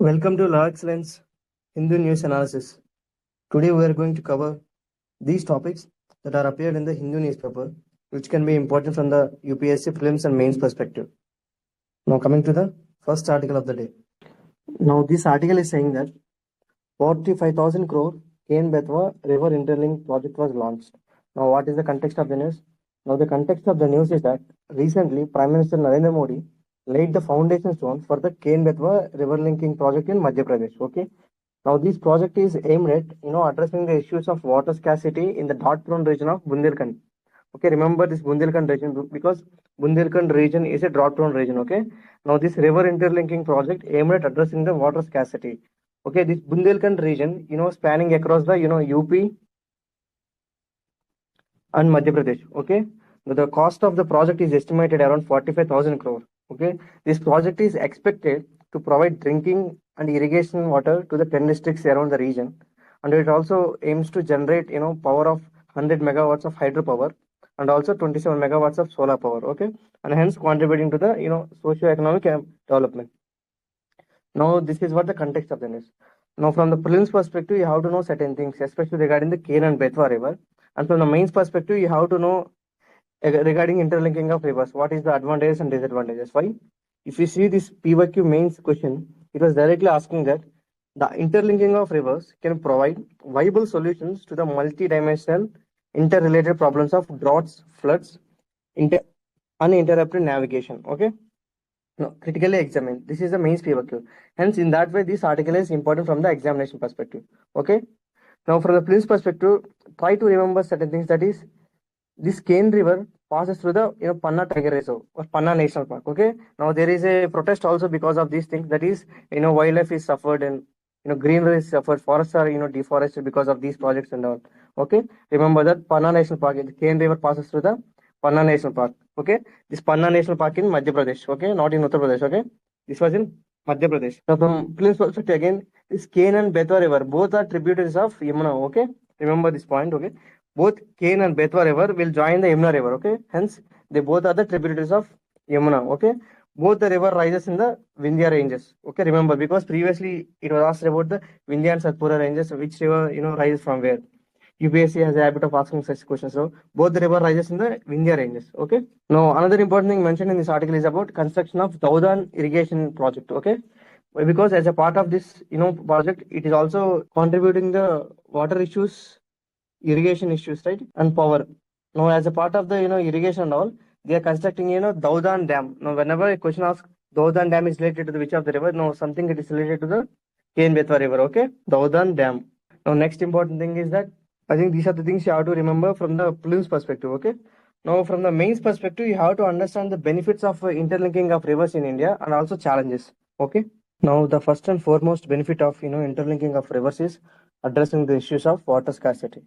Welcome to Law Excellence Hindu News Analysis. Today we are going to cover these topics that are appeared in the Hindu newspaper, which can be important from the UPSC prelims and mains perspective. Now coming to the first article of the day. Now this article is saying that 45,000 crore Ken Betwa River Interlink project was launched. Now what is the context of the news? Now the context of the news is that recently Prime Minister Narendra Modi laid the foundation stone for the Ken Betwa river linking project in Madhya Pradesh. Okay. Now this project is aimed at addressing the issues of water scarcity in the drought-prone region of Bundelkhand. Okay, remember this Bundelkhand region because Bundelkhand region is a drought-prone region. Okay. Now this river interlinking project aimed at addressing the water scarcity. Okay, this Bundelkhand region, spanning across the UP and Madhya Pradesh. Okay, the cost of the project is estimated around 45,000 crore. Okay, this project is expected to provide drinking and irrigation water to the 10 districts around the region, and it also aims to generate power of 100 megawatts of hydropower and also 27 megawatts of solar power. Okay, and hence contributing to the socio-economic development. Now this is what the context of the news. Now from the prelims perspective, you have to know certain things, especially regarding the Ken and Betwa river, and from the mains perspective, you have to know regarding interlinking of rivers, what is the advantages and disadvantages. Why? If you see this PYQ mains question, it was directly asking that the interlinking of rivers can provide viable solutions to the multi-dimensional interrelated problems of droughts, floods, uninterrupted navigation. Okay. No, critically examined. This is the mains PYQ. Hence, in that way, this article is important from the examination perspective. Okay. Now, from the prelims perspective, try to remember certain things. That is, this Ken River passes through the Panna Tiger Reserve or Panna National Park. Okay. Now there is a protest also because of these things. That is, wildlife is suffered and greenery is suffered. Forests are deforested because of these projects and all. Okay. Remember that Panna National Park, the Ken River passes through the Panna National Park. Okay. This Panna National Park in Madhya Pradesh. Okay. Not in Uttar Pradesh. Okay. This was in Madhya Pradesh. Now from prelims perspective again, this Ken and Betwa River both are tributaries of Yamuna. Okay. Remember this point. Okay. Both Ken and Betwa river will join the Yamuna river. Okay, hence they both are the tributaries of Yamuna. Okay, both the river rises in the Vindhya ranges. Okay, remember because previously it was asked about the Vindhya and Satpura ranges, which river rises from where. UPSC has a habit of asking such questions. So both the river rises in the Vindhya ranges. Okay. Now another important thing mentioned in this article is about construction of Daudan irrigation project. Okay. Because as a part of this project, it is also contributing the water issues, irrigation issues, right? And power. Now, as a part of the irrigation and all, they are constructing Daudan Dam. Now, whenever a question asks Daudan Dam is related to the which of the river, no, something it is related to the Ken Betwa river. Okay, Daudan Dam. Now, next important thing is that I think these are the things you have to remember from the prelims perspective. Okay. Now, from the mains perspective, you have to understand the benefits of interlinking of rivers in India and also challenges. Okay. Now, the first and foremost benefit of interlinking of rivers is addressing the issues of water scarcity.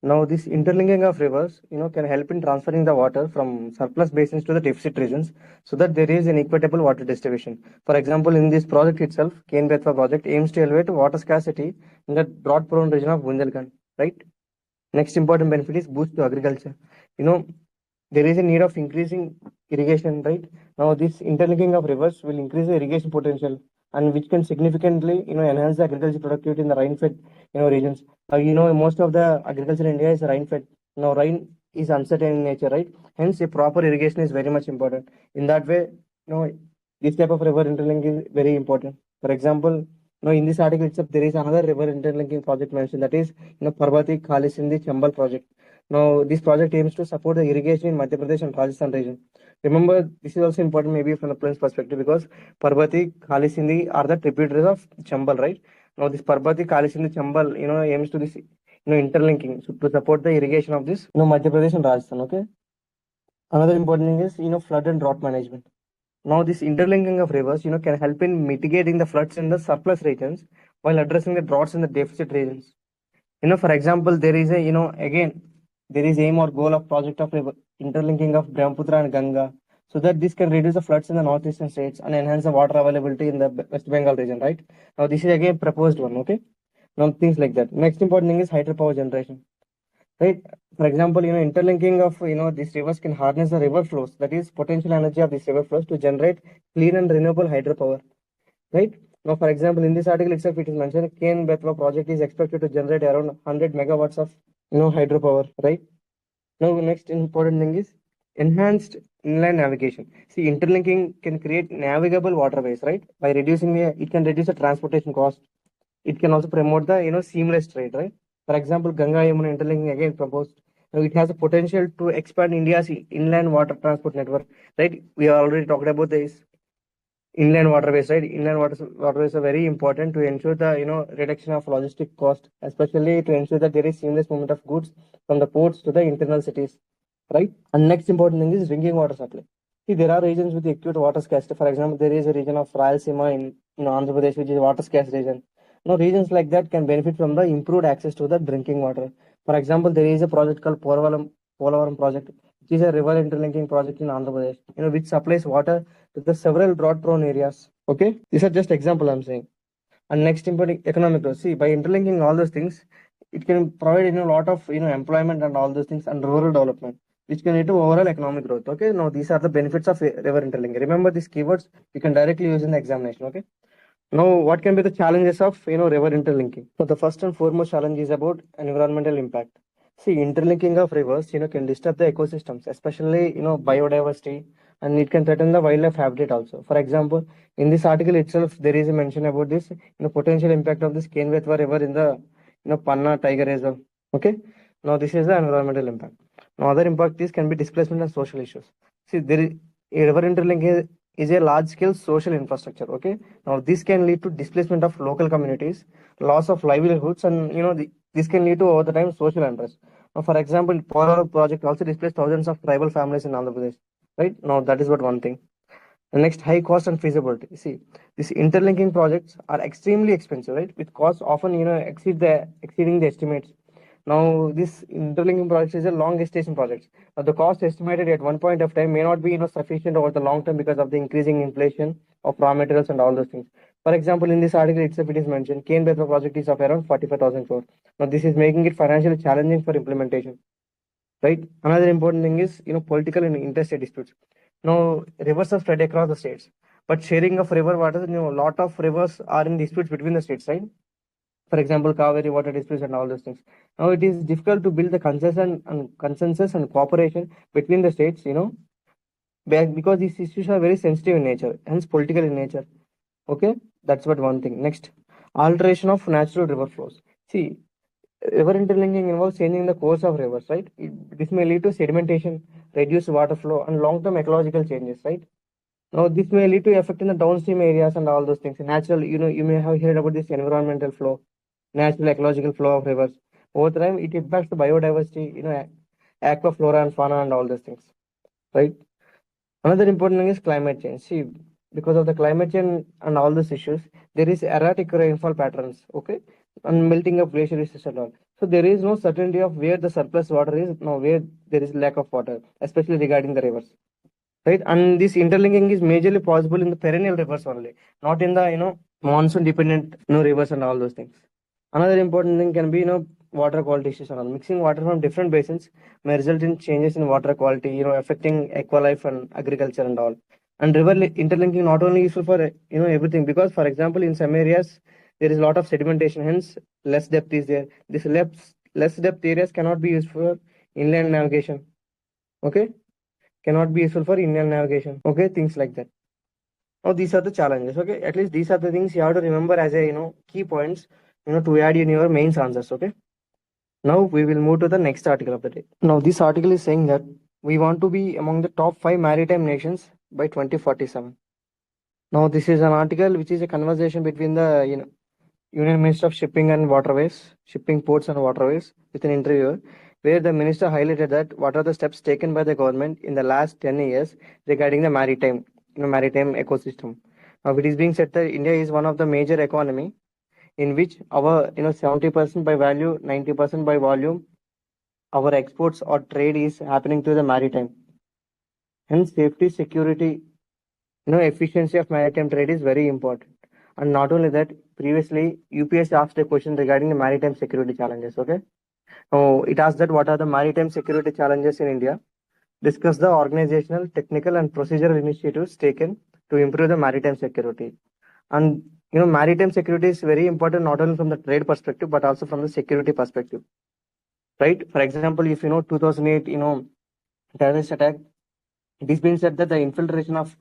Now, this interlinking of rivers, can help in transferring the water from surplus basins to the deficit regions, so that there is an equitable water distribution. For example, in this project itself, Ken Betwa project aims to elevate water scarcity in the drought-prone region of Bundelkhand. Right. Next important benefit is boost to agriculture. There is a need of increasing irrigation. Right. Now, this interlinking of rivers will increase the irrigation potential, and which can significantly enhance the agriculture productivity in the rain-fed regions. Most of the agriculture in India is rain-fed. Now rain is uncertain in nature, right? Hence a proper irrigation is very much important. In that way, this type of river interlinking is very important. For example, in this article itself there is another river interlinking project mentioned, that is Parbati Khalisindi Chambal project. Now this project aims to support the irrigation in Madhya Pradesh and Rajasthan region. Remember, this is also important maybe from the prince perspective, because Parbati, Khalisindi are the tributaries of Chambal, right? Now this Parbati, Khalisindi, Chambal, aims to this, interlinking to support the irrigation of this, Madhya Pradesh and Rajasthan. Okay. Another important thing is, flood and drought management. Now this interlinking of rivers, can help in mitigating the floods in the surplus regions while addressing the droughts in the deficit regions. For example, there is again, there is aim or goal of project of interlinking of Brahmaputra and Ganga, so that this can reduce the floods in the northeastern states and enhance the water availability in the West Bengal region, right? Now this is again proposed one. Okay. Now things like that. Next important thing is hydropower generation, right? For example, interlinking of these rivers can harness the river flows, that is potential energy of these river flows, to generate clean and renewable hydropower, right? Now, for example, in this article itself, it is mentioned Ken Betwa project is expected to generate around 100 megawatts of hydropower, right? Now, next important thing is enhanced inland navigation. See, interlinking can create navigable waterways, right? By reducing it can reduce the transportation cost. It can also promote the seamless trade, right? For example, Ganga Yamuna interlinking again proposed. Now, it has a potential to expand India's inland water transport network, right? We already talked about this inland waterways, right? Waterways are very important to ensure the reduction of logistic cost, especially to ensure that there is seamless movement of goods from the ports to the internal cities, right? And next important thing is drinking water supply. See, there are regions with acute water scarcity. For example, there is a region of Rayalaseema in Andhra Pradesh, which is a water scarce region. Now, regions like that can benefit from the improved access to the drinking water. For example, there is a project called Polavaram project, which is a river interlinking project in Andhra Pradesh, which supplies water to the several drought-prone areas. Okay, these are just example I'm saying. And next important economic growth. See, by interlinking all those things, it can provide a lot of employment and all those things and rural development, which can lead to overall economic growth. Okay, now these are the benefits of river interlinking. Remember these keywords you can directly use in the examination. Okay. Now, what can be the challenges of river interlinking? So the first and foremost challenge is about environmental impact. See, interlinking of rivers can disturb the ecosystems, especially biodiversity, and it can threaten the wildlife habitat also. For example, in this article itself, there is a mention about this potential impact of this Kenvetwa River in the Panna Tiger Reserve. Okay, now this is the environmental impact. Now, other impact is can be displacement and social issues. See, there is a river interlinking is a large scale social infrastructure. Okay, now this can lead to displacement of local communities, loss of livelihoods, and this can lead to over the time social unrest. Now, for example, Polar project also displaced thousands of tribal families in Andhra Pradesh. Right now, that is what one thing. The next, high cost and feasibility. See, these interlinking projects are extremely expensive, right? With costs often exceeding the estimates. Now, this interlinking project is a long gestation project. Now, the cost estimated at one point of time may not be sufficient over the long term because of the increasing inflation of raw materials and all those things. For example, in this article itself, it is mentioned Cane Betwa project is of around 45,000 crore. Now, this is making it financially challenging for implementation. Right. Another important thing is political and interstate disputes. Now, rivers are spread across the states, but sharing of river water, a lot of rivers are in disputes between the states, right? For example, Kaveri water disputes and all those things. Now, it is difficult to build the consensus and cooperation between the states, because these issues are very sensitive in nature, hence political in nature. Okay, that's what one thing. Next, alteration of natural river flows. See, river interlinking involves changing the course of rivers, right? This may lead to sedimentation, reduced water flow, and long-term ecological changes, right? Now, this may lead to effect in the downstream areas and all those things. Natural, you may have heard about this environmental flow, natural ecological flow of rivers. Over time, it impacts the biodiversity, aquaflora and fauna and all those things, right? Another important thing is climate change. See, because of the climate change and all these issues, there is erratic rainfall patterns, okay, and melting of glaciers and all. So there is no certainty of where the surplus water is, now where there is lack of water, especially regarding the rivers, right? And this interlinking is majorly possible in the perennial rivers only, not in the monsoon dependent rivers and all those things. Another important thing can be water quality issues and all. Mixing water from different basins may result in changes in water quality, affecting aqualife and agriculture and all. And interlinking not only useful for everything, because for example in some areas there is a lot of sedimentation, hence less depth is there. This less depth areas cannot be used for inland navigation. Okay, cannot be useful for inland navigation. Okay, things like that. Now these are the challenges. Okay, at least these are the things you have to remember as a key points to add in your mains answers. Okay. Now we will move to the next article of the day. Now this article is saying that we want to be among the top 5 maritime nations by 2047. Now this is an article which is a conversation between the Union Minister of Shipping and Waterways, Shipping Ports and Waterways, with an interviewer, where the minister highlighted that what are the steps taken by the government in the last 10 years regarding the maritime ecosystem. Now it is being said that India is one of the major economy in which our 70% by value, 90% by volume, our exports or trade is happening to the maritime. Hence, safety, security, efficiency of maritime trade is very important. And not only that, previously UPSC asked a question regarding the maritime security challenges. Okay, so it asked that what are the maritime security challenges in India? Discuss the organizational, technical, and procedural initiatives taken to improve the maritime security. And maritime security is very important, not only from the trade perspective, but also from the security perspective, right? For example, if 2008, terrorist attack, it is being said that the infiltration of,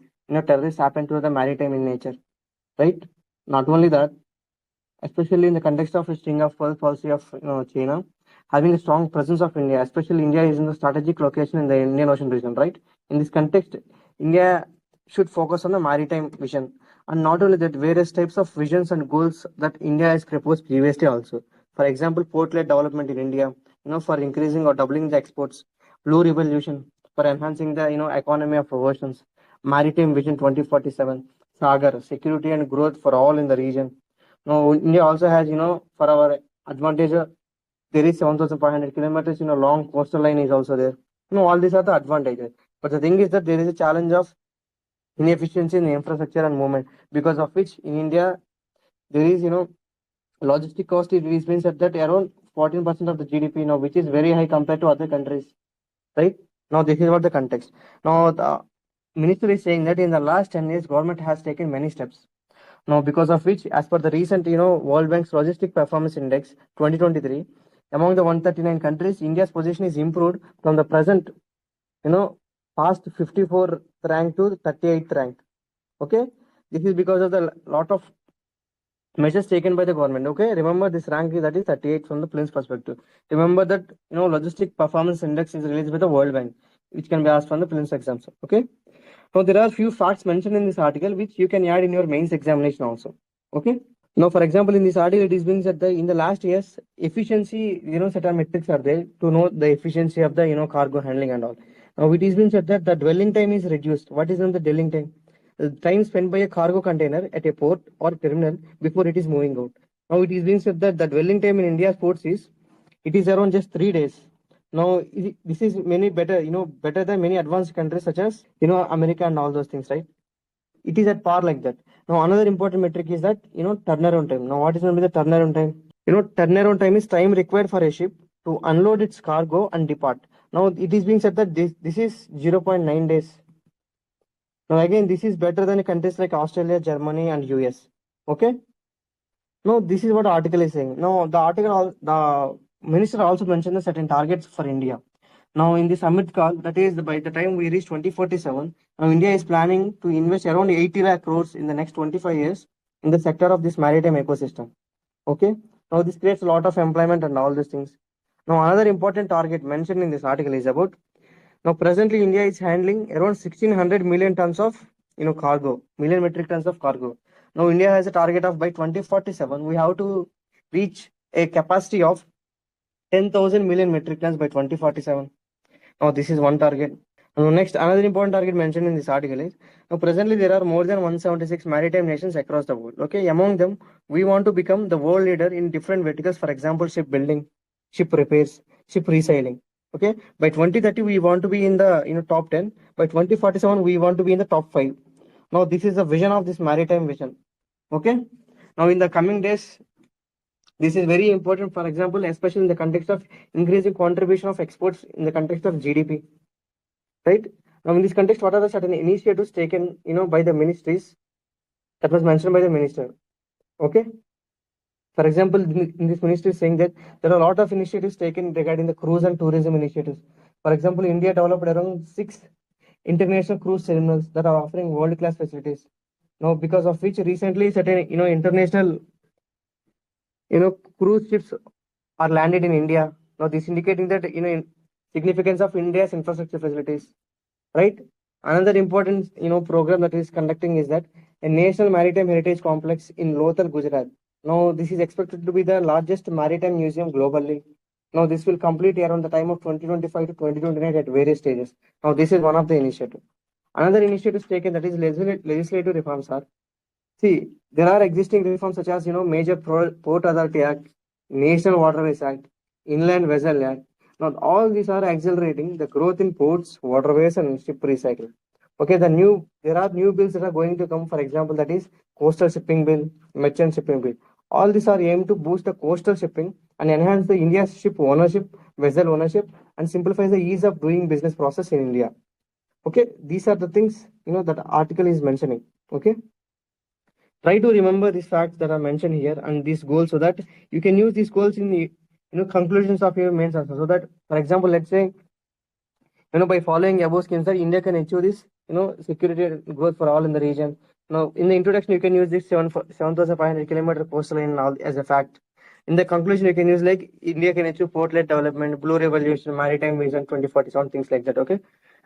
terrorists happened to the maritime in nature, right? Not only that, especially in the context of a string of pearl policy of, China, having a strong presence of India, especially India is in the strategic location in the Indian Ocean region, right? In this context, India should focus on the maritime vision, and not only that, various types of visions and goals that India has proposed previously also. For example, port-led development in India, for increasing or doubling the exports, blue revolution for enhancing the, economy of oceans, maritime vision 2047, Sagar, security and growth for all in the region. Now, India also has, for our advantage, there is 7,500 kilometers, long coastal line is also there. All these are the advantages. But the thing is that there is a challenge of inefficiency in the infrastructure and movement, because of which in India, there is, logistic cost is being said that around 14% of the GDP now, which is very high compared to other countries, right? Now, this is what the context. Now, the minister is saying that in the last 10 years, government has taken many steps. Now, because of which, as per the recent, World Bank's Logistic Performance Index 2023, among the 139 countries, India's position is improved from the present, past 54th rank to 38th rank. Okay, this is because of the lot of measures taken by the government. Okay, remember this rank is that is 38 from the Plin's perspective. Remember that Logistic Performance Index is released by the World Bank, which can be asked from the Plin's exams. Okay. Now, there are few facts mentioned in this article which you can add in your mains examination also. Okay. Now, for example, in this article, it is being said that in the last years, efficiency, certain metrics are there to know the efficiency of the, cargo handling and all. Now, it is being said that the dwelling time is reduced. What is the dwelling time? The time spent by a cargo container at a port or terminal before it is moving out. Now, it is being said that the dwelling time in India's ports it is around just 3 days. Now, this is many better, better than many advanced countries such as, America and all those things, right? It is at par like that. Now, another important metric is that, turnaround time. Now, what is meant by the turnaround time? Turnaround time is time required for a ship to unload its cargo and depart. Now, it is being said that this is 0.9 days. Now, again, this is better than countries like Australia, Germany, and US. Okay. Now, this is what the article is saying. Now, the minister also mentioned the certain targets for India. Now, in this summit call, that is by the time we reach 2047, now India is planning to invest around 80 lakh crores in the next 25 years in the sector of this maritime ecosystem. Okay. Now, this creates a lot of employment and all these things. Now, another important target mentioned in this article is about, now presently India is handling around 1600 million tons of, cargo, million metric tons of cargo. Now, India has a target of by 2047, we have to reach a capacity of 10,000 million metric tons by 2047. Now, this is one target. Now, next, another important target mentioned in this article is, now presently there are more than 176 maritime nations across the world. Okay, among them, we want to become the world leader in different verticals. For example, ship building, ship repairs, ship reselling. Okay, by 2030 we want to be in the top 10. By 2047 we want to be in the top 5. Now, this is the vision of this maritime vision. Okay, now in the coming days, this is very important, for example, especially in the context of increasing contribution of exports in the context of GDP. Right? Now, in this context, what are the certain initiatives taken, by the ministries that was mentioned by the minister? Okay. For example, in this ministry is saying that there are a lot of initiatives taken regarding the cruise and tourism initiatives. For example, India developed around 6 international cruise terminals that are offering world-class facilities. Now, because of which recently certain, international, cruise ships are landed in India. Now, this indicating that, significance of India's infrastructure facilities, right? Another important, program that is conducting is that a national maritime heritage complex in Lothal, Gujarat. Now, this is expected to be the largest maritime museum globally. Now, this will complete around the time of 2025 to 2029 at various stages. Now, this is one of the initiatives. Another initiative taken, that is legislative reforms are, see, there are existing reforms such as, Major Port Authority Act, National Waterways Act, Inland Vessel Act. Now, all these are accelerating the growth in ports, waterways, and ship recycling. Okay, there are new bills that are going to come. For example, that is Coastal Shipping Bill, Merchant Shipping Bill. All these are aimed to boost the coastal shipping and enhance the India's ship ownership, vessel ownership, and simplify the ease of doing business process in India. Okay, these are the things that article is mentioning. Okay. Try to remember these facts that are mentioned here and these goals so that you can use these goals in the conclusions of your mains answer. So that, for example, let's say by following above schemes that India can achieve this security and growth for all in the region. Now in the introduction you can use this 7,500 kilometer coastal line as a fact. In the conclusion you can use like India can achieve port-led development, blue revolution, maritime vision 2047, things like that. Okay,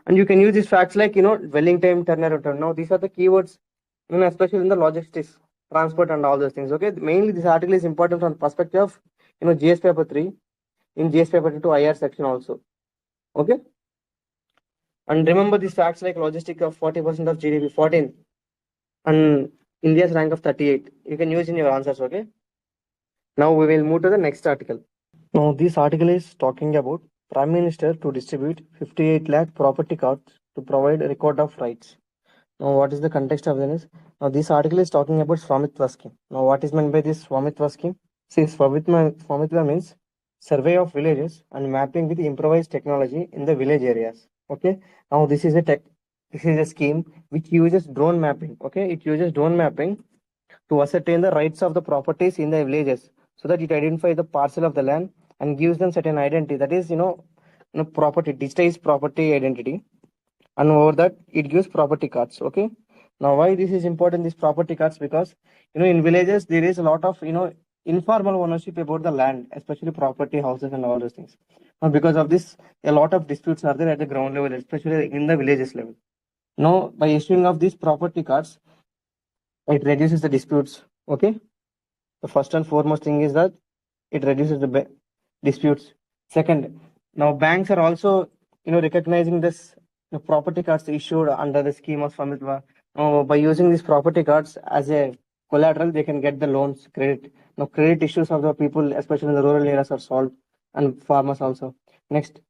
and you can use these facts like dwelling time, turnaround time. Now these are the keywords, especially in the logistics, transport, and all those things. Okay, mainly this article is important from the perspective of GS paper 3, in GS paper 2 IR section also. Okay, and remember these facts like logistic of 40% of GDP, 14, and India's rank of 38. You can use in your answers. Okay, now we will move to the next article. Now this article is talking about Prime Minister to distribute 58 lakh property cards to provide a record of rights. Now, what is the context of this? Now, this article is talking about Swamitva scheme. Now, what is meant by this Swamitva scheme? See, Swamitva means survey of villages and mapping with improvised technology in the village areas. Okay. Now, this is a scheme which uses drone mapping. Okay, it uses drone mapping to ascertain the rights of the properties in the villages, so that it identifies the parcel of the land and gives them certain identity. That is, property, digitized property identity, and over that it gives property cards. Okay, now why this is important, these property cards? Because in villages there is a lot of informal ownership about the land, especially property, houses, and all those things. Now because of this, a lot of disputes are there at the ground level, especially in the villages level. Now by issuing of these property cards, it reduces the disputes. Okay, the first and foremost thing is that it reduces the disputes. Second, now banks are also recognizing this property cards issued under the scheme of Swamitva. By using these property cards as a collateral, they can get the loans, credit. Now credit issues of the people, especially in the rural areas, are solved, and farmers also. Next,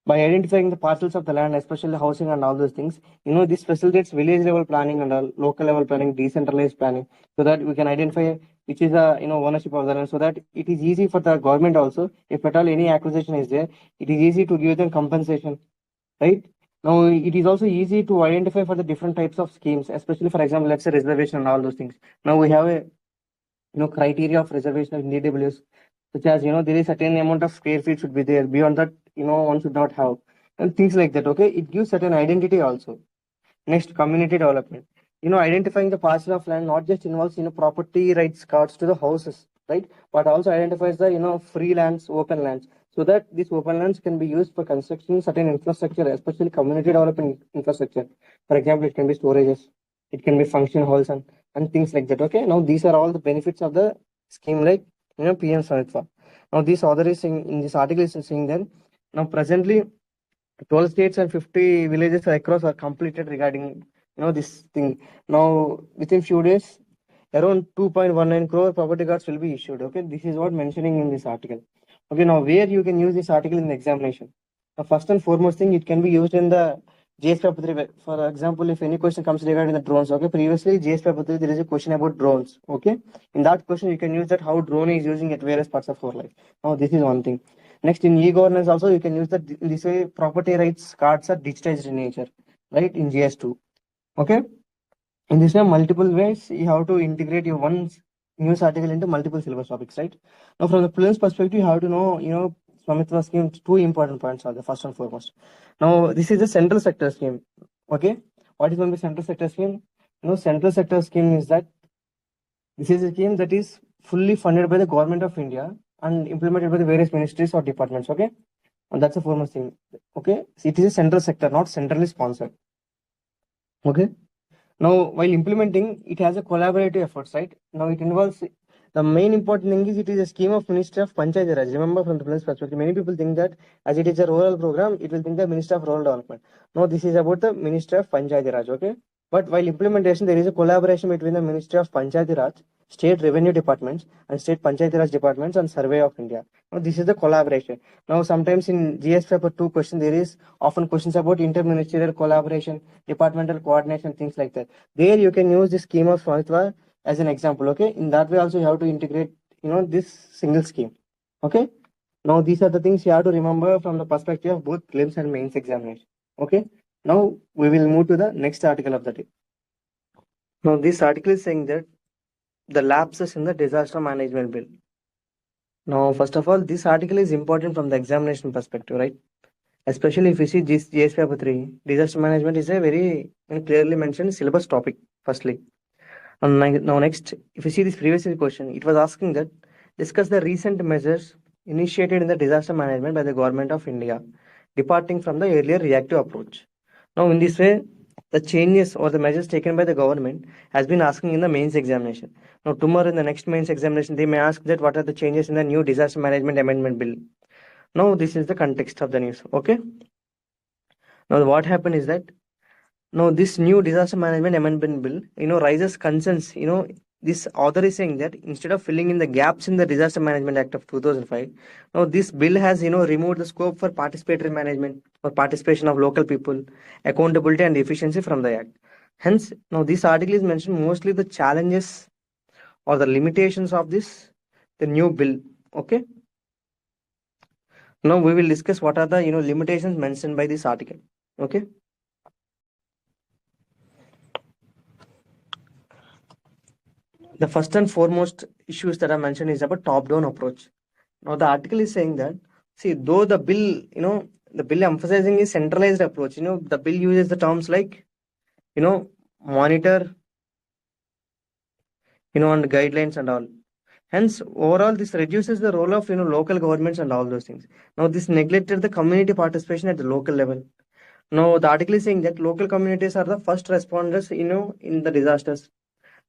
by identifying the parcels of the land, especially housing and all those things, this facilitates village level planning and local level planning, decentralized planning, so that we can identify which is the ownership of the land, so that it is easy for the government also, if at all any acquisition is there, it is easy to give them compensation, right? Now it is also easy to identify for the different types of schemes, especially for example, let's say reservation and all those things. Now we have a criteria of reservation of DWS, such as there is certain amount of square feet should be there. Beyond that, one should not have, and things like that. Okay, it gives certain identity also. Next, community development. Identifying the parcel of land not just involves property rights cards to the houses, right? But also identifies the free lands, open lands, so that these open lands can be used for constructing certain infrastructure, especially community development infrastructure. For example, it can be storages, it can be function halls, and things like that. Okay, now these are all the benefits of the scheme, like PM Swamitva. Now this author is saying in this article is saying that now presently 12 states and 50 villages across are completed regarding this thing. Now within few days around 2.19 crore property cards will be issued. Okay, this is what mentioning in this article. Okay, now where you can use this article in the examination? Now first and foremost thing, it can be used in the GS paper 3. For example, if any question comes regarding the drones, okay, previously GS paper 3 there is a question about drones. Okay, in that question you can use that how drone is using at various parts of our life. Now this is one thing. Next, in e-governance also you can use that this way property rights cards are digitized in nature, right, in GS2. Okay, in this way multiple ways you have to integrate your one news article into multiple syllabus topics, right? Now from the prelims perspective, you have to know Swamitva scheme, two important points are the first and foremost. Now this is a central sector scheme. Okay, what is going to be central sector scheme? Central sector scheme is that this is a scheme that is fully funded by the government of India and implemented by the various ministries or departments. Okay, and that's the foremost thing. Okay, so it is a central sector, not centrally sponsored. Okay, now while implementing, it has a collaborative efforts, right? Now it involves, the main important thing is it is a scheme of Ministry of Panchayat Raj. Remember from the previous perspective, many people think that as it is a rural program, it will think the Ministry of Rural Development. No, this is about the Ministry of Panchayat Raj. Okay, but while implementation, there is a collaboration between the Ministry of Panchayat Raj, state revenue departments, and state Panchayat Raj departments, and Survey of India. Now this is the collaboration. Now sometimes in GS paper 2 question, there is often questions about interministerial collaboration, departmental coordination, things like that. There you can use the scheme of Swamitva as an example. Okay, in that way also you have to integrate this single scheme. Okay, now these are the things you have to remember from the perspective of both prelims and mains examination. Okay, now we will move to the next article of the day. Now this article is saying that the lapses in the disaster management bill. Now, first of all, this article is important from the examination perspective, right? Especially if you see this GS paper 3, disaster management is a very clearly mentioned syllabus topic, firstly. And now next, if you see this previous question, it was asking that discuss the recent measures initiated in the disaster management by the government of India, departing from the earlier reactive approach. Now, in this way, the changes or the measures taken by the government has been asking in the mains examination. Now, tomorrow in the next mains examination, they may ask that what are the changes in the new disaster management amendment bill. Now, this is the context of the news. Okay. Now, what happened is that now this new disaster management amendment bill, raises concerns. This author is saying that instead of filling in the gaps in the Disaster Management Act of 2005, now this bill has, removed the scope for participatory management or participation of local people, accountability and efficiency from the act. Hence, now this article is mentioned mostly the challenges or the limitations of the new bill. Okay. Now we will discuss what are the limitations mentioned by this article. Okay. The first and foremost issues that I mentioned is about top-down approach. Now the article is saying that, see, though the bill, the bill emphasizing is centralized approach, the bill uses the terms like, monitor, and guidelines and all. Hence, overall, this reduces the role of, local governments and all those things. Now, this neglected the community participation at the local level. Now, the article is saying that local communities are the first responders, in the disasters.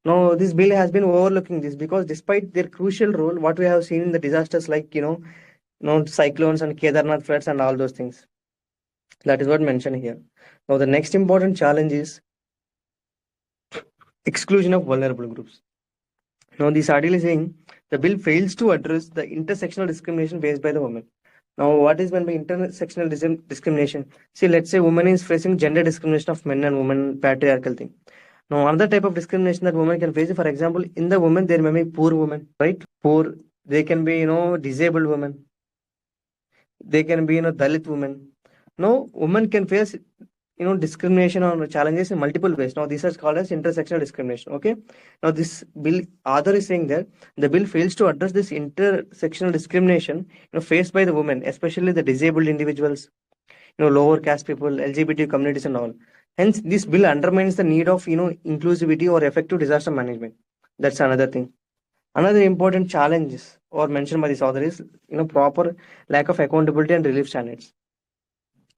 Now, this bill has been overlooking this because despite their crucial role, what we have seen in the disasters like, cyclones and Kedarnath floods and all those things. That is what mentioned here. Now, the next important challenge is exclusion of vulnerable groups. Now, this article is saying the bill fails to address the intersectional discrimination faced by the women. Now, what is meant by intersectional discrimination? See, let's say woman is facing gender discrimination of men and women, patriarchal thing. Now, another type of discrimination that women can face, for example, in the women, there may be poor women, right? Poor, they can be, disabled women. They can be, Dalit women. No, women can face, discrimination or challenges in multiple ways. Now, these are called as intersectional discrimination. Okay. Now, this bill, author is saying that the bill fails to address this intersectional discrimination, faced by the women, especially the disabled individuals, lower caste people, LGBT communities and all. Hence, this bill undermines the need of, inclusivity or effective disaster management. That's another thing. Another important challenge or mentioned by this author is, proper lack of accountability and relief standards.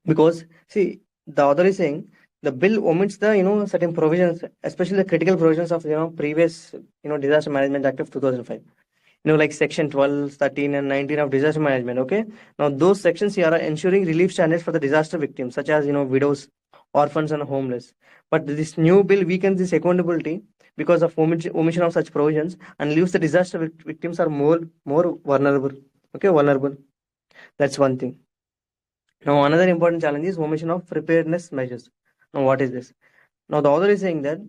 Because, see, the author is saying the bill omits the, certain provisions, especially the critical provisions of, previous, Disaster Management Act of 2005. Like section 12, 13 and 19 of disaster management. Okay. Now those sections here are ensuring relief standards for the disaster victims, such as, widows, orphans and homeless. But this new bill weakens this accountability because of omission of such provisions and leaves the disaster victims are more vulnerable. Okay, vulnerable. That's one thing. Now another important challenge is omission of preparedness measures. Now what is this? Now the author is saying that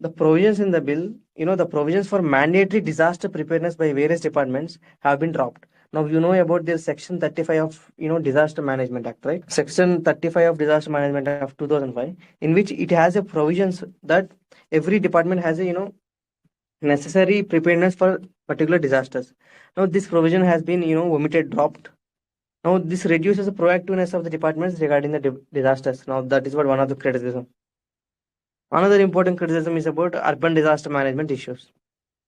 the provisions in the bill, the provisions for mandatory disaster preparedness by various departments have been dropped. Now you know about this section 35 of, Disaster Management Act, right? Section 35 of Disaster Management Act of 2005, in which it has a provisions that every department has a, necessary preparedness for particular disasters. Now this provision has been, omitted, dropped. Now this reduces the proactiveness of the departments regarding the disasters. Now that is what one of the criticism. Another important criticism is about urban disaster management issues.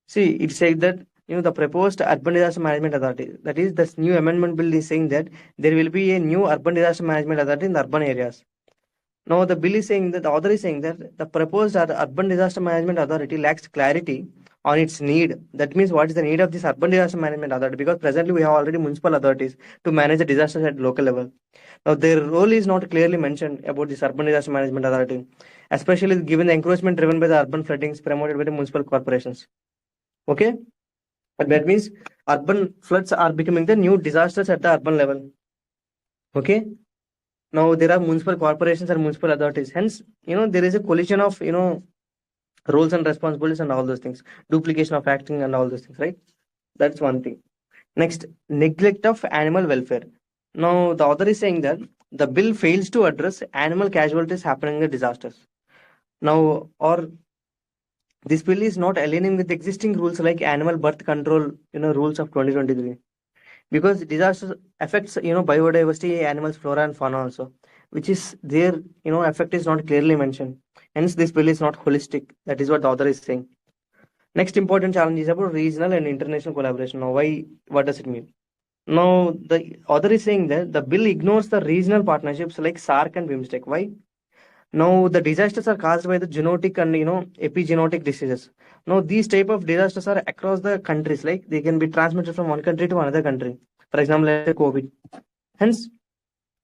See, it said that, the proposed urban disaster management authority, that is, this new amendment bill is saying that there will be a new urban disaster management authority in the urban areas. Now, the bill is saying that the author is saying that the proposed urban disaster management authority lacks clarity on its need. That means what is the need of this urban disaster management authority? Because presently we have already municipal authorities to manage the disasters at local level. Now, their role is not clearly mentioned about this urban disaster management authority, especially given the encroachment driven by the urban floodings promoted by the municipal corporations. Okay, but that means urban floods are becoming the new disasters at the urban level. Okay, now there are municipal corporations and municipal authorities. Hence, there is a collision of, roles and responsibilities and all those things, duplication of acting and all those things, right? That's one thing. Next, neglect of animal welfare. Now, the author is saying that the bill fails to address animal casualties happening in the disasters. Now, or This bill is not aligning with existing rules like animal birth control, rules of 2023, because disaster affects, biodiversity, animals, flora and fauna also, which is their, effect is not clearly mentioned. Hence, this bill is not holistic. That is what the author is saying. Next important challenge is about regional and international collaboration. Now, why? What does it mean? Now, the author is saying that the bill ignores the regional partnerships like SARC and BIMSTEC. Why? Now, the disasters are caused by the genetic and epigenetic diseases. Now, these type of disasters are across the countries. Like they can be transmitted from one country to another country. For example, let's say COVID. Hence,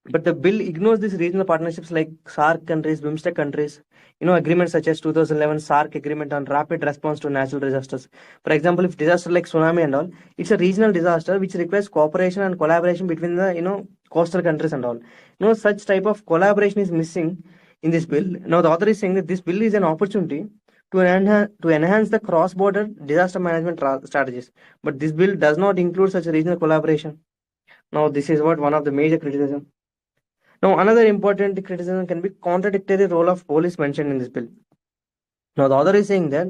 but the bill ignores these regional partnerships like SARC countries, BIMSTEC countries, agreements such as 2011 SARC agreement on rapid response to natural disasters. For example, if disaster like tsunami and all, it's a regional disaster which requires cooperation and collaboration between the, coastal countries and all. Such type of collaboration is missing in this bill. Now, the author is saying that this bill is an opportunity to enhance the cross-border disaster management strategies. But this bill does not include such a regional collaboration. Now, this is what one of the major criticism. Now, another important criticism can be contradictory role of police mentioned in this bill. Now, the author is saying that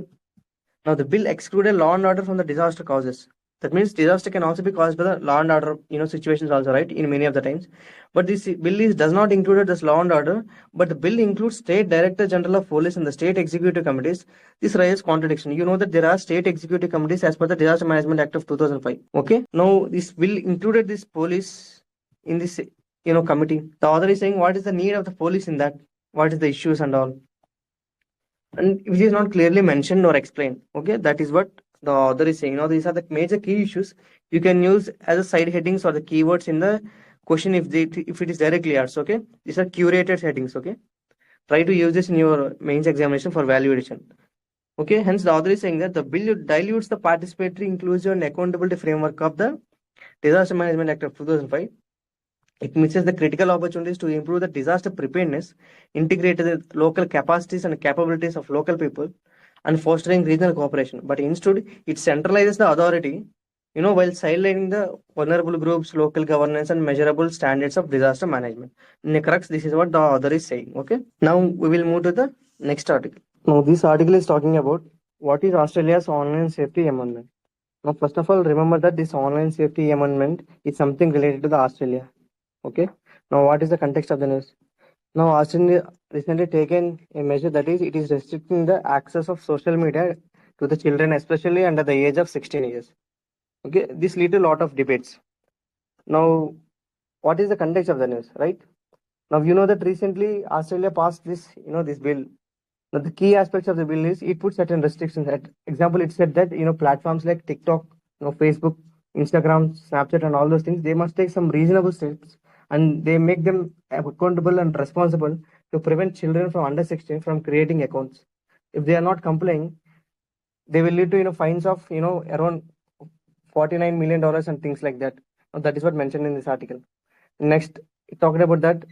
now the bill excluded law and order from the disaster causes. That means disaster can also be caused by the law and order, situations also, right? In many of the times, but this bill does not include this law and order. But the bill includes State Director General of Police and the State Executive Committees. This raises contradiction. You know that there are State Executive Committees as per the Disaster Management Act of 2005. Okay. Now, this bill included this police in this, committee. The author is saying what is the need of the police in that? What is the issues and all? And which is not clearly mentioned or explained. Okay, that is what the author is saying. These are the major key issues you can use as a side headings or the keywords in the question if it is directly asked. Okay, these are curated headings. Okay, try to use this in your mains examination for value addition. Okay, hence the author is saying that the bill dilutes the participatory, inclusive, and accountability framework of the Disaster Management Act of 2005. It misses the critical opportunities to improve the disaster preparedness, integrate the local capacities and capabilities of local people, and fostering regional cooperation. But instead, it centralizes the authority, while sidelining the vulnerable groups, local governance, and measurable standards of disaster management. In the crux, this is what the author is saying. Okay. Now we will move to the next article. Now, this article is talking about what is Australia's online safety amendment. Now, first of all, remember that this online safety amendment is something related to the Australia. Okay. Now, what is the context of the news? Now, Australia recently taken a measure that is, it is restricting the access of social media to the children, especially under the age of 16 years. Okay, this lead to a lot of debates. Now, what is the context of the news, right? Now, you know that recently Australia passed this, this bill. Now, the key aspects of the bill is it puts certain restrictions. At example, it said that platforms like TikTok, Facebook, Instagram, Snapchat, and all those things, they must take some reasonable steps, and they make them accountable and responsible to prevent children from under 16 from creating accounts. If they are not complying, they will lead to fines of around $49 million and things like that. Now, that is what mentioned in this article. Next, it talked about that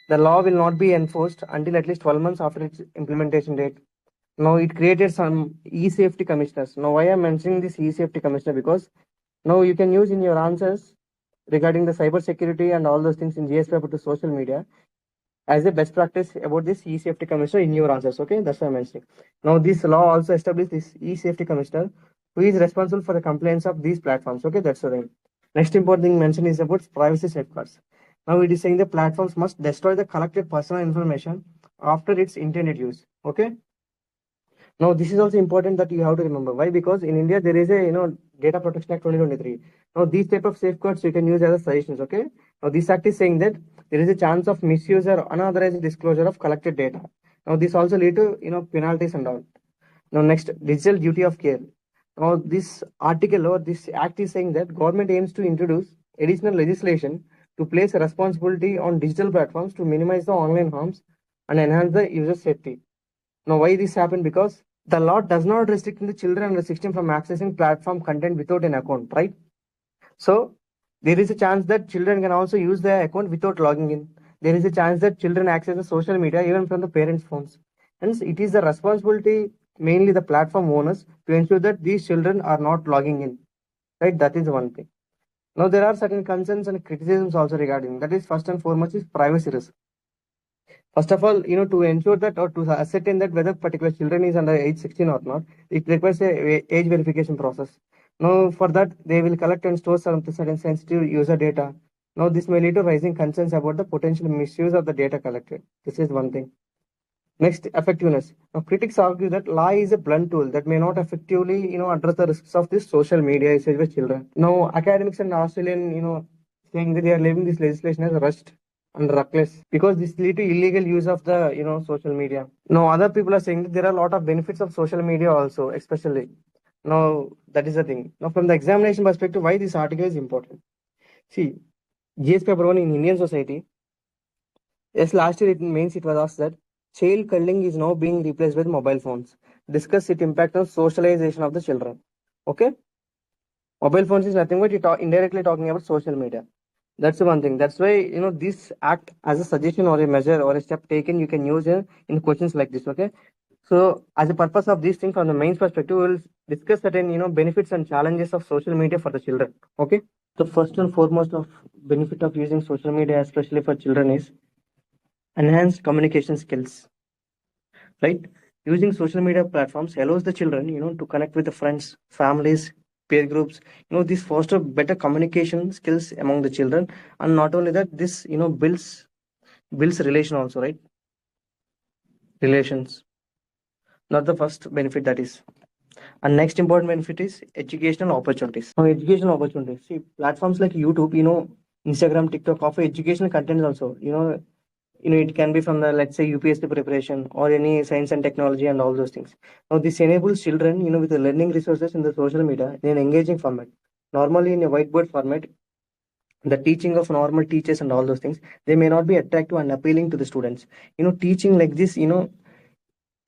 the law will not be enforced until at least 12 months after its implementation date. Now, it created some e-safety commissioners. Now, why I'm mentioning this e-safety commissioner? Because now you can use in your answers regarding the cyber security and all those things in GS paper to social media as a best practice about this e-safety commissioner in your answers. Okay, that's why I'm mentioning. Now, this law also established this e-safety commissioner who is responsible for the compliance of these platforms. Okay, that's the thing. Next important thing mentioned is about privacy safeguards. Now, it is saying the platforms must destroy the collected personal information after its intended use. Okay. Now, this is also important that you have to remember. Why? Because in India, there is a, Data Protection Act 2023. Now, these type of safeguards you can use as a suggestions. Okay. Now, this act is saying that there is a chance of misuse or unauthorized disclosure of collected data. Now, this also lead to, penalties and all. Now, next, digital duty of care. Now, this article or this act is saying that government aims to introduce additional legislation to place a responsibility on digital platforms to minimize the online harms and enhance the user safety. Now, why this happened? Because the law does not restrict the children under 16 from accessing platform content without an account, right? So, there is a chance that children can also use their account without logging in. There is a chance that children access the social media even from the parents' phones. Hence, it is the responsibility, mainly the platform owners, to ensure that these children are not logging in. Right? That is one thing. Now, there are certain concerns and criticisms also regarding that is first and foremost is privacy risk. First of all, to ensure that or to ascertain that whether particular children is under age 16 or not, it requires a age verification process. Now, for that, they will collect and store some certain sensitive user data. Now, this may lead to rising concerns about the potential misuse of the data collected. This is one thing. Next, effectiveness. Now, critics argue that law is a blunt tool that may not effectively, address the risks of this social media usage by children. Now, academics and Australian, saying that they are leaving this legislation as rushed and reckless because this lead to illegal use of the, social media. Now, other people are saying that there are a lot of benefits of social media also, especially. Now, that is the thing. Now, from the examination perspective, why this article is important? See, GS paper 1 in Indian society. Yes, last year in mains it was asked that child cuddling is now being replaced with mobile phones. Discuss its impact on socialization of the children. Okay, mobile phones is nothing but indirectly talking about social media. That's the one thing. That's why this act as a suggestion or a measure or a step taken you can use in questions like this. Okay, so as a purpose of this thing from the mains perspective, we'll discuss certain benefits and challenges of social media for the children. Okay, the first and foremost of benefit of using social media, especially for children, is enhanced communication skills, right? Using social media platforms allows the children to connect with the friends, families, peer groups. This foster better communication skills among the children, and not only that, this builds relation also, right? Relations, not the first benefit that is. And next important benefit is educational opportunities. Now, educational opportunities. See, platforms like YouTube, Instagram, TikTok offer educational content also. It can be from the, let's say, UPSC preparation or any science and technology and all those things. Now, this enables children, with the learning resources in the social media in an engaging format. Normally, in a whiteboard format, the teaching of normal teachers and all those things, they may not be attractive and appealing to the students. Teaching like this, in a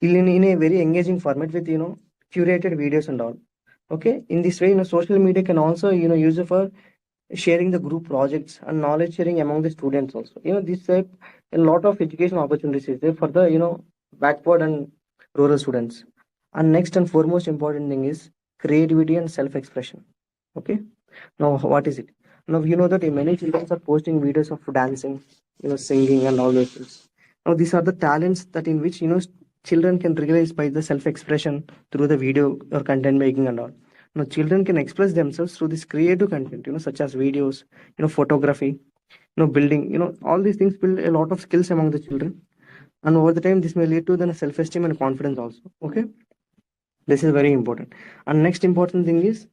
very engaging format with curated videos and all. Okay, in this way, social media can also use it for sharing the group projects and knowledge sharing among the students also. This type a lot of education opportunities is there for the backward and rural students. And next and foremost important thing is creativity and self-expression. Okay, now what is it? Now you know that many children are posting videos of dancing, singing and all those things. Now these are the talents that in which children can realize by the self-expression through the video or content making and all. Now children can express themselves through this creative content, such as videos, photography, building, all these things build a lot of skills among the children. And over the time, this may lead to then self-esteem and confidence also. Okay, this is very important. And next important thing is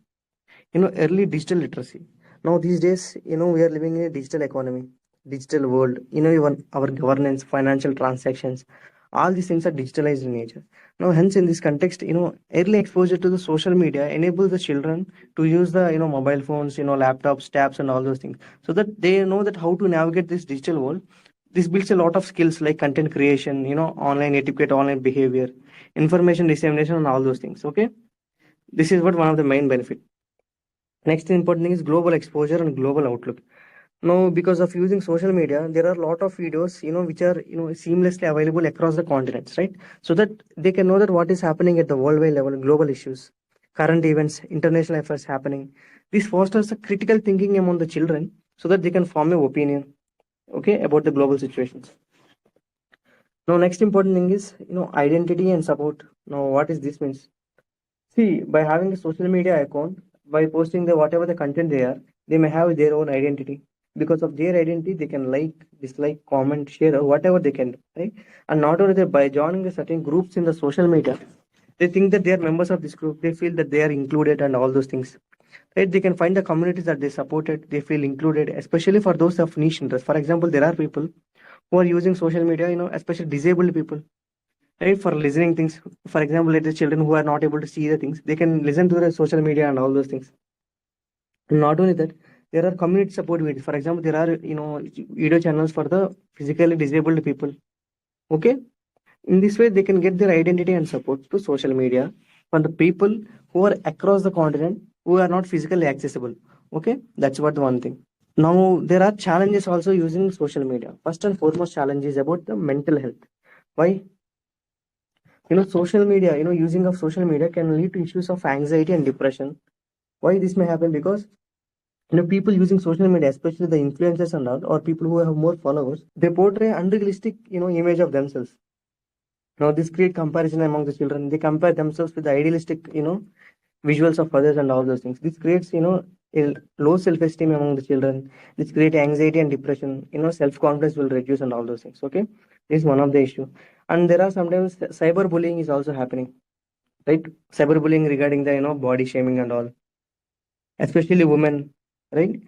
early digital literacy. Now these days we are living in a digital economy, digital world. Even our governance, financial transactions, all these things are digitalized in nature. Now hence in this context, early exposure to the social media enables the children to use the mobile phones, laptops, tabs and all those things, so that they know that how to navigate this digital world. This builds a lot of skills like content creation, online etiquette, online behavior, information dissemination and all those things. Okay, this is what one of the main benefit. Next important thing is global exposure and global outlook. Now, because of using social media, there are a lot of videos, which are, seamlessly available across the continents, right? So that they can know that what is happening at the worldwide level, global issues, current events, international affairs happening. This fosters a critical thinking among the children so that they can form an opinion, okay, about the global situations. Now, next important thing is, identity and support. Now, what is this means? See, by having a social media account, by posting the whatever the content they are, they may have their own identity. Because of their identity, they can like, dislike, comment, share, or whatever they can do, right? And not only that, by joining the certain groups in the social media, they think that they are members of this group. They feel that they are included and all those things, right? They can find the communities that they supported. They feel included, especially for those of niche interest. For example, there are people who are using social media, especially disabled people, right, for listening things. For example, let the children who are not able to see the things, they can listen to the social media and all those things. And not only that, there are community support videos. For example, there are video channels for the physically disabled people. Okay, in this way they can get their identity and support to social media for the people who are across the continent who are not physically accessible. Okay, that's what the one thing. Now there are challenges also using social media. First and foremost challenge is about the mental health. Why? Social media, using of social media can lead to issues of anxiety and depression. Why this may happen? Because People using social media, especially the influencers and all, or people who have more followers, they portray unrealistic, image of themselves. This create comparison among the children. They compare themselves with the idealistic, visuals of others and all those things. This creates, a low self-esteem among the children. This create anxiety and depression. Self-confidence will reduce and all those things. Okay, this is one of the issue. And there are sometimes cyberbullying is also happening, right? Cyberbullying regarding the body shaming and all, especially women, right?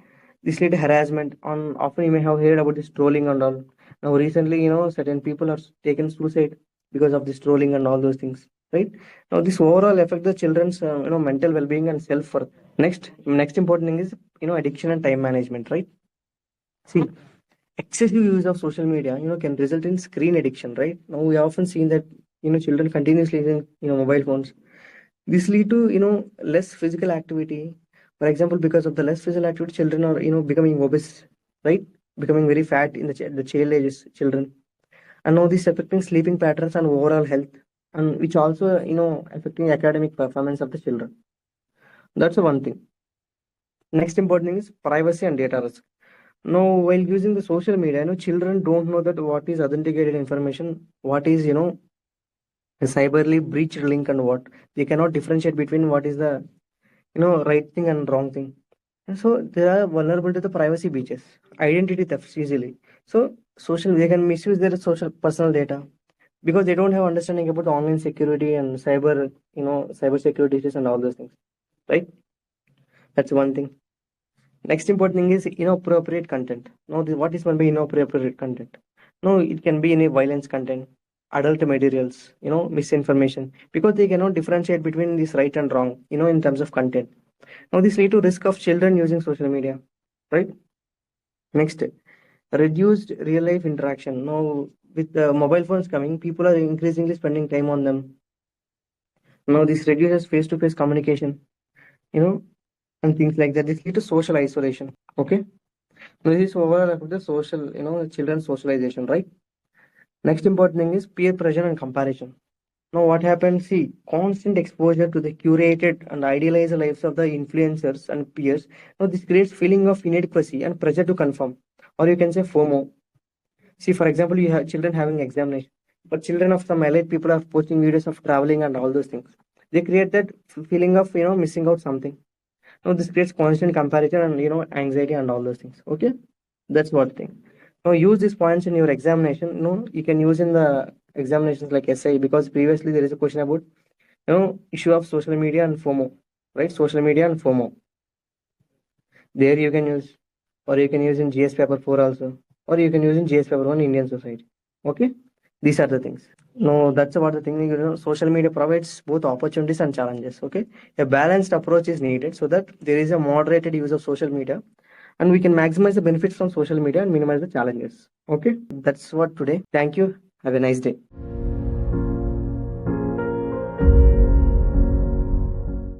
This lead to harassment. On often you may have heard about this trolling and all. Now recently, certain people are taken suicide because of this trolling and all those things, right? Now this overall affect the children's mental well-being and self-worth. Next important thing is addiction and time management, right? See, excessive use of social media can result in screen addiction, right? Now we often seen that children continuously using mobile phones. This lead to less physical activity. For example, because of the less physical activity, children are becoming obese, right? Becoming very fat in the child ages children. And now this affecting sleeping patterns and overall health, and which also affecting academic performance of the children. That's the one thing. Next important thing is privacy and data risk. Now, while using the social media, children don't know that what is authenticated information, what is a cyberly breached link, and what they cannot differentiate between what is the right thing and wrong thing. And so they are vulnerable to the privacy breaches, identity thefts easily. So social they can misuse their social personal data because they don't have understanding about the online security and cyber security issues and all those things. Right? That's one thing. Next important thing is inappropriate content. Now, what is meant by inappropriate content? No, it can be any violence content, adult materials, misinformation, because they cannot differentiate between this right and wrong, in terms of content. Now, this lead to risk of children using social media, right? Next, reduced real life interaction. Now, with the mobile phones coming, people are increasingly spending time on them. Now, this reduces face to face communication, you know, and things like that. This lead to social isolation. Okay. Now, this is overall about the social, children's socialization, right? Next important thing is peer pressure and comparison. Now, what happens? See, constant exposure to the curated and idealized lives of the influencers and peers. Now, this creates feeling of inadequacy and pressure to conform, or you can say FOMO. See, for example, you have children having examination, but children of some elite people are posting videos of traveling and all those things. They create that feeling of missing out something. Now, this creates constant comparison and anxiety and all those things. Okay, that's what thing. Now, use these points in your examination. You can use in the examinations like essay, because previously there is a question about issue of social media and FOMO, right? Social media and FOMO. There you can use, or you can use in GS paper 4 also, or you can use in GS paper 1 Indian society. Okay, these are the things. No, that's about the thing. Social media provides both opportunities and challenges. Okay, a balanced approach is needed so that there is a moderated use of social media, and we can maximize the benefits from social media and minimize the challenges. Okay, that's what today. Thank you. Have a nice day.